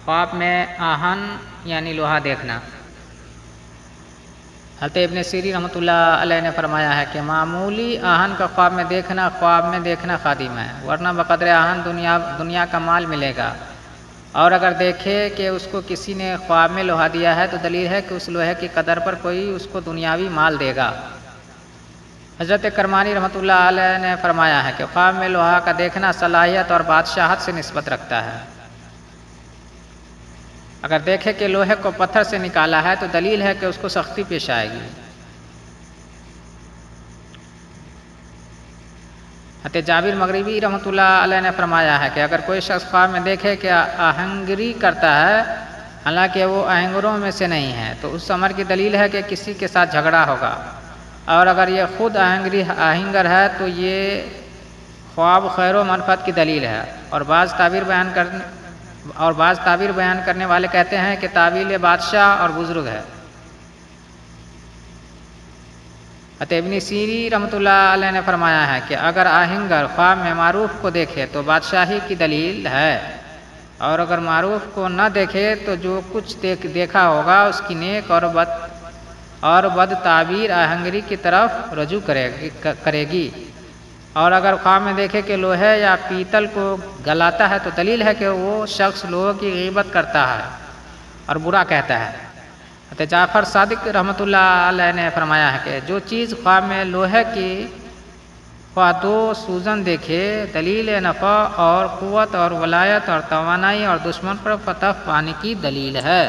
خواب میں آہن یعنی لوہا دیکھنا۔ حضرت ابن سیرین رحمۃ اللہ علیہ نے فرمایا ہے کہ معمولی آہن کا خواب میں دیکھنا خادم ہے، ورنہ بقدر آہن دنیا کا مال ملے گا، اور اگر دیکھے کہ اس کو کسی نے خواب میں لوہا دیا ہے تو دلیل ہے کہ اس لوہے کی قدر پر کوئی اس کو دنیاوی مال دے گا۔ حضرت کرمانی رحمۃ اللہ علیہ نے فرمایا ہے کہ خواب میں لوہا کا دیکھنا صلاحیت اور بادشاہت سے نسبت رکھتا ہے۔ اگر دیکھے کہ لوہے کو پتھر سے نکالا ہے تو دلیل ہے کہ اس کو سختی پیش آئے گی۔ حضرت جابر مغربی رحمۃ اللہ علیہ نے فرمایا ہے کہ اگر کوئی شخص خواب میں دیکھے کہ آہنگری کرتا ہے حالانکہ وہ آہنگروں میں سے نہیں ہے تو اس امر کی دلیل ہے کہ کسی کے ساتھ جھگڑا ہوگا، اور اگر یہ خود آہنگر ہے تو یہ خواب خیر و منفعت کی دلیل ہے۔ اور بعض تعبیر بیان کرنے والے کہتے ہیں کہ تعویل بادشاہ اور بزرگ ہے۔ حضرت ابن سیرین رحمۃ اللہ علیہ نے فرمایا ہے کہ اگر آہنگر خواب میں معروف کو دیکھے تو بادشاہی کی دلیل ہے، اور اگر معروف کو نہ دیکھے تو جو کچھ دیکھا ہوگا اس کی نیک اور بد تعبیر آہنگری کی طرف رجوع کرے گی۔ اور اگر خواب میں دیکھے کہ لوہے یا پیتل کو گلاتا ہے تو دلیل ہے کہ وہ شخص لوگوں کی غیبت کرتا ہے اور برا کہتا ہے۔ حضرت جعفر صادق رحمۃ اللہ علیہ نے فرمایا ہے کہ جو چیز خواب میں لوہے کی خواہ دو سوزن دیکھے دلیل نفع اور قوت اور ولایت اور توانائی اور دشمن پر فتح پانے کی دلیل ہے۔